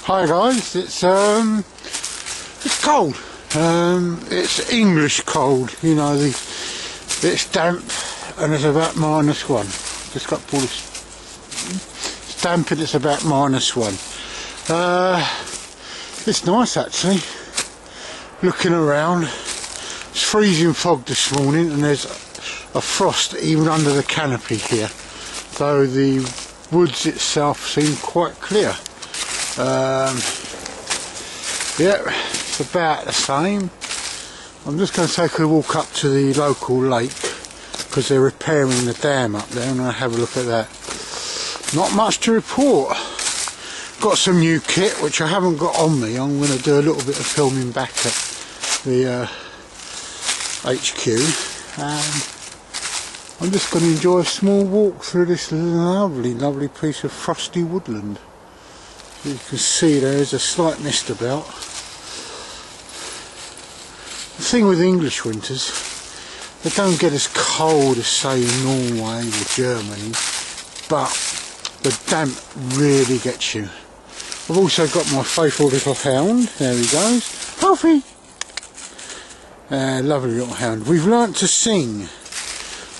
Hi guys, it's cold. It's English cold, you know. It's damp and it's about -1. Just got all this. It's damp and it's about -1. It's nice actually. Looking around, it's freezing fog this morning, and there's a frost even under the canopy here. So the woods itself seem quite clear. Yeah, it's about the same. I'm just going to take a walk up to the local lake because they're repairing the dam up there, and I'll have a look at that. Not much to report. Got some new kit which I haven't got on me. I'm going to do a little bit of filming back at the HQ, and I'm just going to enjoy a small walk through this lovely piece of frosty woodland. As you can see, there is a slight mist about. The thing with English winters, they don't get as cold as say in Norway or Germany, but the damp really gets you. I've also got my faithful little hound. There he goes, Alfie. Lovely little hound. We've learnt to sing.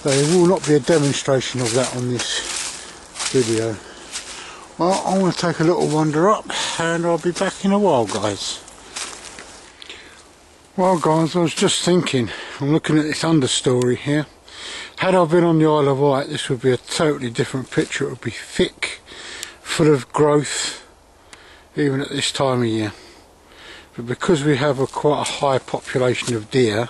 There will not be a demonstration of that on this video. Well, I'm going to take a little wander up, and I'll be back in a while, guys. Well guys, I was just thinking, I'm looking at this understory here. Had I been on the Isle of Wight, this would be a totally different picture. It would be thick, full of growth, even at this time of year. But because we have quite a high population of deer,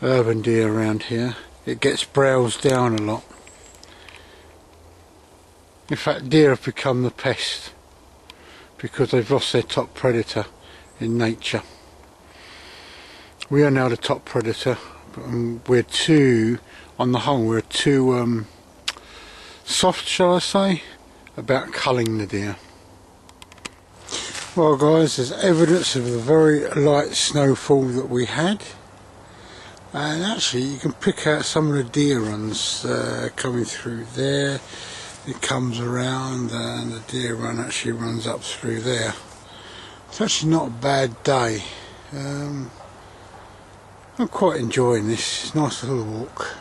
urban deer around here, it gets browsed down a lot. In fact, deer have become the pest because they've lost their top predator in nature. We are now the top predator, but we're too, on the whole, we're too soft, shall I say, about culling the deer. Well guys, there's evidence of the very light snowfall that we had, and actually you can pick out some of the deer runs coming through there. It comes around and the deer run actually runs up through there. It's actually not a bad day. I'm quite enjoying this. It's a nice little walk.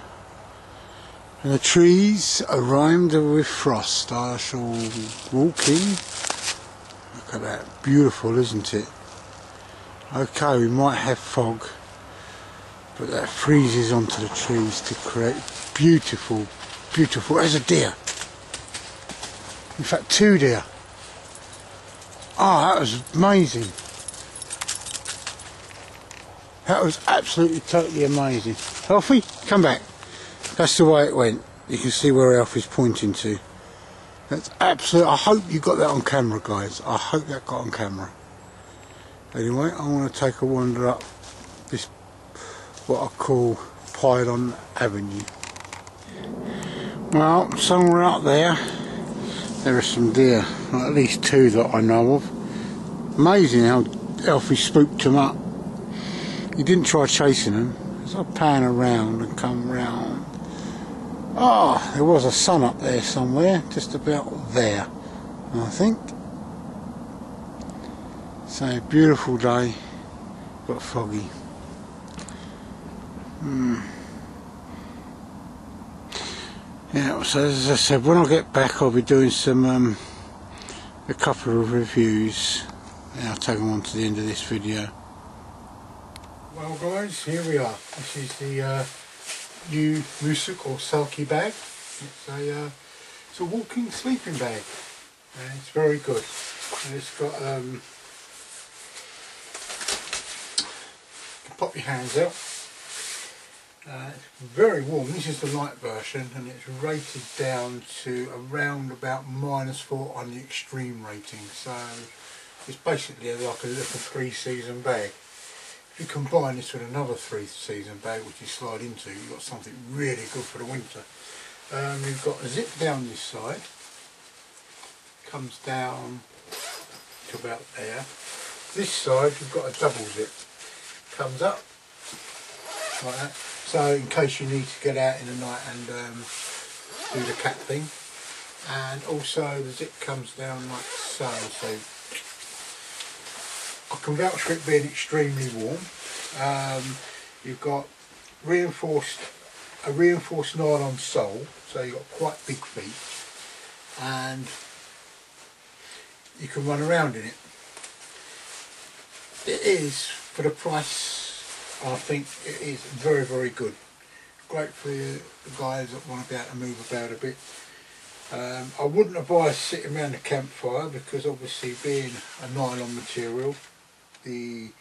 And the trees are rimed with frost. I shall walk in. Look at that. Beautiful, isn't it? Okay, we might have fog, but that freezes onto the trees to create beautiful, beautiful. There's a deer. In fact, 2 deer. Oh, that was amazing. That was absolutely, totally amazing. Alfie, come back. That's the way it went. You can see where Alfie's pointing to. That's absolute. I hope you got that on camera, guys. I hope that got on camera. Anyway, I want to take a wander up this, what I call Pylon Avenue. Well, somewhere out there, there are some deer, at least 2 that I know of. Amazing how Alfie spooked them up. He didn't try chasing them. As I pan around and come round. Oh, there was a sun up there somewhere, just about there, I think. So, beautiful day, but foggy. Yeah, so as I said, when I get back I'll be doing some a couple of reviews, and I'll take them on to the end of this video. Well guys, here we are. This is the new Musuk or Sulky bag. It's a walking sleeping bag, and it's very good. And it's got you can pop your hands out. It's very warm. This is the light version, and it's rated down to around about -4 on the extreme rating. So it's basically like a little 3-season bag. If you combine this with another 3-season bag which you slide into, you've got something really good for the winter. You've got a zip down this side, comes down to about there. This side you've got a double zip, comes up like that, so in case you need to get out in the night and do the cat thing. And also the zip comes down like so, so can vouch for it being extremely warm. You've got a reinforced nylon sole, so you've got quite big feet, and you can run around in it. It is, for the price, I think it is very, very good. Great for the guys that want to be able to move about a bit. I wouldn't advise sitting around a campfire, because obviously being a nylon material, the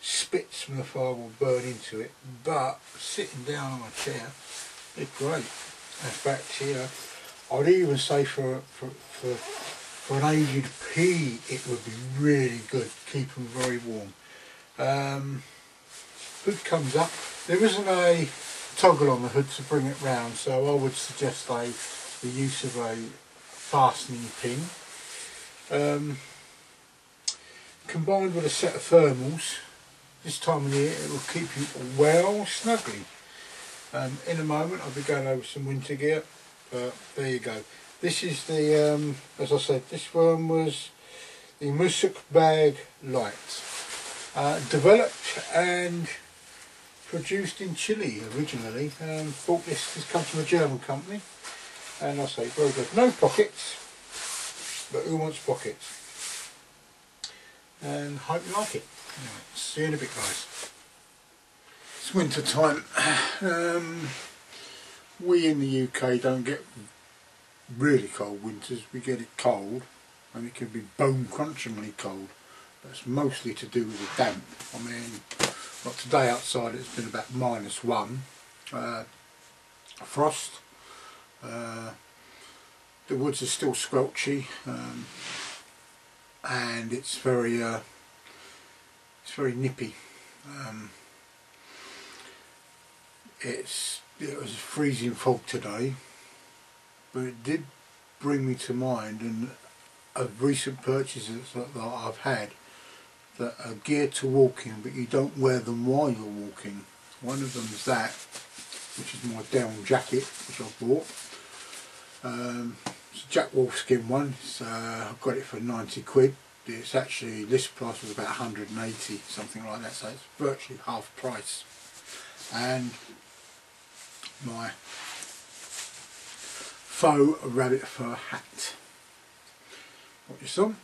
spits from the fire will burn into it, but sitting down on a chair is great. In fact, here, I would even say for an aged pea it would be really good, keep them very warm. Hood comes up, there isn't a toggle on the hood to bring it round, so I would suggest the use of a fastening pin. Combined with a set of thermals, this time of year it will keep you well snugly. In a moment I'll be going over some winter gear, but there you go. This is the, as I said, this one was the Musuk Bag Light. Developed and produced in Chile originally. Bought this comes from a German company, and I say very good. No pockets, but who wants pockets? And hope you like it. Anyway, see you in a bit, guys. It's winter time. We in the UK don't get really cold winters. We get it cold, and it can be bone crunchingly cold. That's mostly to do with the damp. I mean, like today outside it's been about -1. Frost. The woods are still squelchy, and it's very nippy. It was a freezing fog today, but it did bring me to mind and of recent purchases that I've had that are geared to walking, but you don't wear them while you're walking. One of them is that, which is my down jacket, which I bought. It's a Jack Wolfskin one. I've got it for 90 quid. It's actually, list price was about 180, something like that, so it's virtually half price. And my faux rabbit fur hat. What you saw?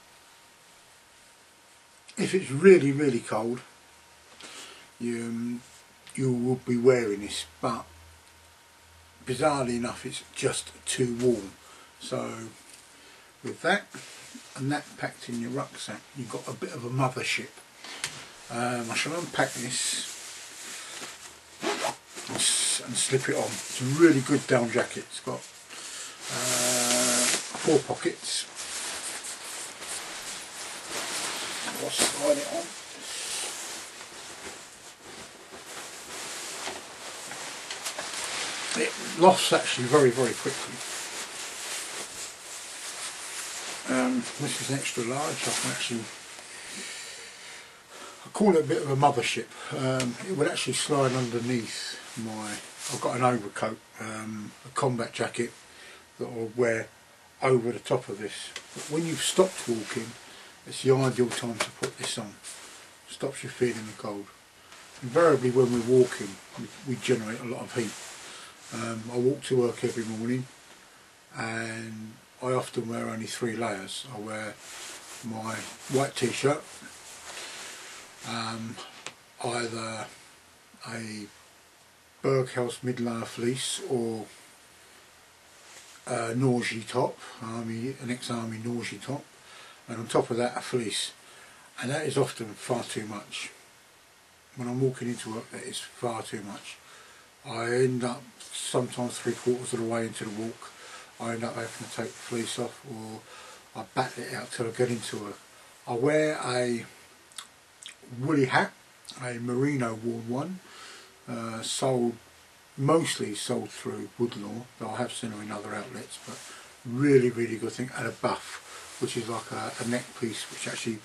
If it's really, really cold, you will be wearing this, but bizarrely enough it's just too warm. So with that and that packed in your rucksack, you've got a bit of a mothership. I shall unpack this and slip it on. It's a really good down jacket. It's got 4 pockets. I'll slide it on. It lofts actually very, very quickly. This is an extra large. I can actually, I call it a bit of a mothership. It would actually slide underneath I've got an overcoat, a combat jacket that I'll wear over the top of this. But when you've stopped walking, it's the ideal time to put this on. Stops you feeling the cold. Invariably when we're walking, we generate a lot of heat. I walk to work every morning, and I often wear only 3 layers. I wear my white t-shirt, either a Berghaus mid-layer fleece or a Norgi top, an ex-army Norgi top, and on top of that a fleece, and that is often far too much. When I'm walking into work, that is far too much. I end up sometimes 3/4 of the way into the walk, I end up having to take the fleece off, or I battle it out till I get into work. I wear a woolly hat, a merino wool one, mostly sold through Woodlaw, though I have seen them in other outlets, but really, really good thing. And a buff, which is like a neck piece which actually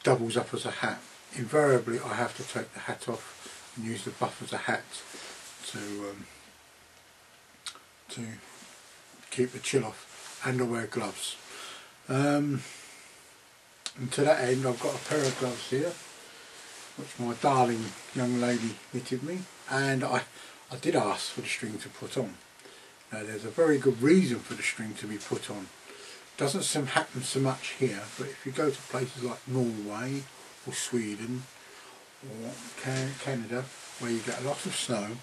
doubles up as a hat. Invariably I have to take the hat off and use the buff as a hat to keep the chill off, and I wear gloves. And to that end I've got a pair of gloves here. which my darling young lady knitted me, and I did ask for the string to put on. Now there's a very good reason for the string to be put on. Doesn't happen so much here, but if you go to places like Norway or Sweden or Canada, where you get a lot of snow,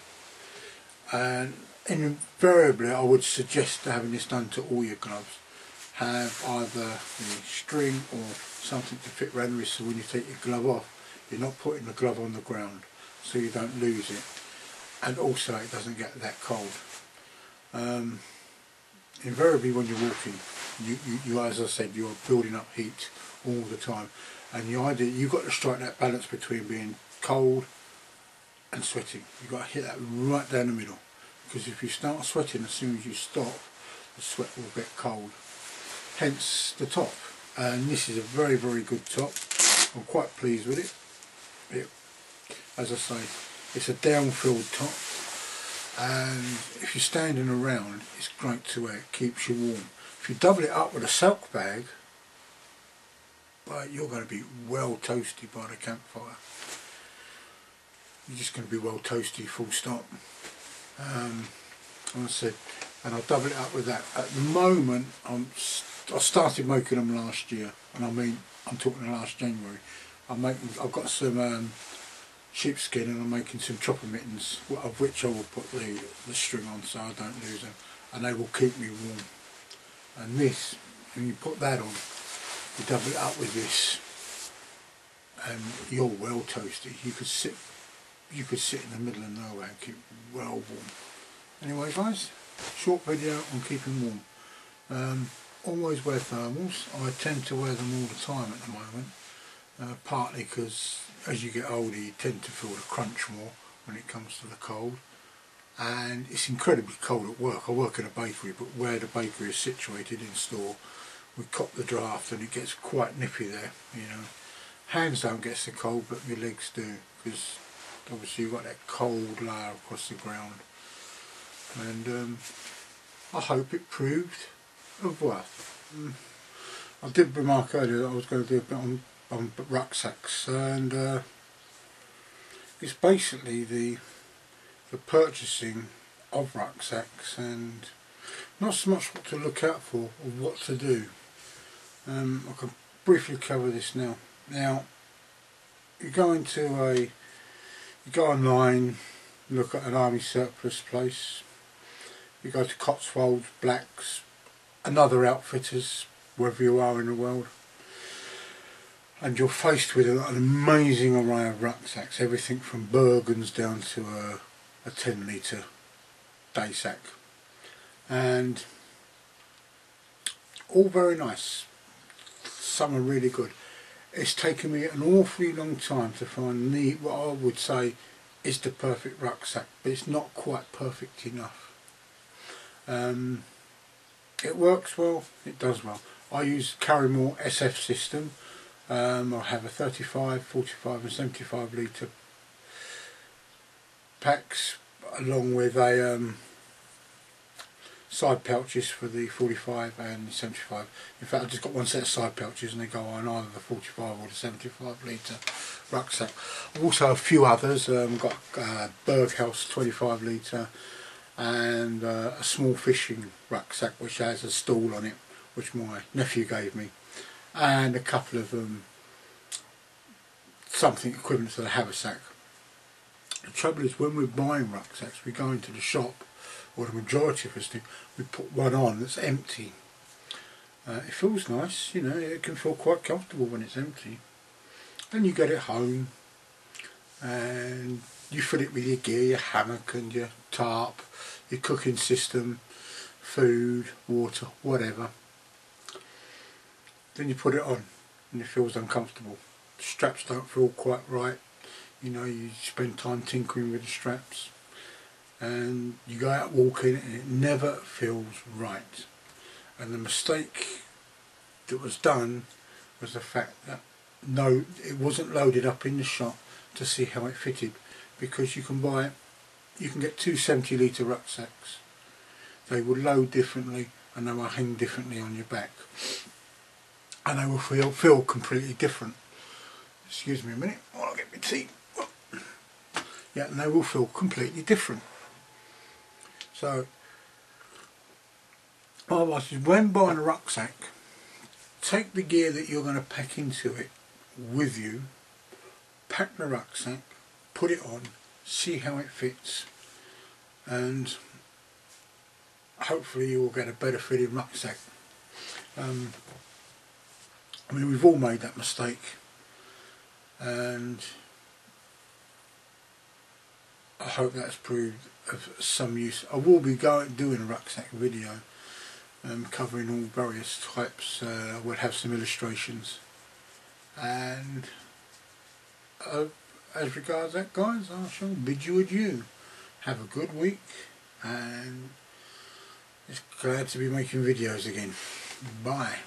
and invariably I would suggest having this done to all your gloves. Have either the string or something to fit around the wrist, so when you take your glove off, you're not putting the glove on the ground, so you don't lose it, and also it doesn't get that cold. Invariably when you're walking, you as I said, you're building up heat all the time, and the idea, you've got to strike that balance between being cold and sweating. You've got to hit that right down the middle, because if you start sweating as soon as you stop, the sweat will get cold. Hence the top, and this is a very good top. I'm quite pleased with it. As I say, it's a down-filled top, and if you're standing around, it's great to wear. It keeps you warm. If you double it up with a silk bag, well, you're going to be well toasty by the campfire. You're just going to be well toasty, full stop. As I said, and I'll double it up with that. At the moment, I started making them last year, and I mean, I'm talking last January. I've got some sheepskin, and I'm making some chopper mittens, of which I will put the string on so I don't lose them, and they will keep me warm. And this, when you put that on, you double it up with this, and you're well toasty. You could sit in the middle of nowhere and keep well warm. Anyway guys, short video on keeping warm. Always wear thermals. I tend to wear them all the time at the moment, partly because as you get older you tend to feel the crunch more when it comes to the cold, and it's incredibly cold at work. I work in a bakery, but where the bakery is situated in store, we cop the draft and it gets quite nippy there, you know. Hands don't get so cold, but my legs do, because obviously you've got that cold layer across the ground. And I hope it proved of worth. I did remark earlier that I was going to do a bit on rucksacks, and it's basically the purchasing of rucksacks, and not so much what to look out for or what to do. I can briefly cover this now. Now, you go online, look at an army surplus place, you go to Cotswolds, Blacks, and other outfitters, wherever you are in the world, and you're faced with an amazing array of rucksacks, everything from Bergens down to a 10 litre day sack, and all very nice. Some are really good. It's taken me an awfully long time to find what I would say is the perfect rucksack, but it's not quite perfect enough. It works well, it does well. I use Carrymore SF system. I have a 35, 45 and 75 litre packs, along with a side pouches for the 45 and the 75. In fact, I've just got one set of side pouches, and they go on either the 45 or the 75 litre rucksack. I've also a few others. I've got Berghaus 25 litre, and a small fishing rucksack which has a stool on it, which my nephew gave me, and a couple of something equivalent to the haversack. The trouble is, when we're buying rucksacks, we go into the shop, or the majority of us do, we put one on that's empty. It feels nice, you know, it can feel quite comfortable when it's empty. Then you get it home and you fill it with your gear, your hammock and your tarp, your cooking system, food, water, whatever. Then you put it on and it feels uncomfortable. The straps don't feel quite right, you know, you spend time tinkering with the straps, and you go out walking and it never feels right. And the mistake that was done was the fact that it wasn't loaded up in the shop to see how it fitted, because you can get two 70 litre rucksacks. They will load differently and they will hang differently on your back, and they will feel completely different. Excuse me a minute while I get my tea. Yeah, and they will feel completely different. So my advice is, when buying a rucksack, take the gear that you're going to pack into it with you, pack the rucksack, put it on, see how it fits, and hopefully you will get a better fitting rucksack. I mean, we've all made that mistake, and I hope that's proved of some use. I will be doing a rucksack video covering all various types. We'll have some illustrations, and as regards that, guys, I shall bid you adieu. Have a good week, and it's glad to be making videos again. Bye.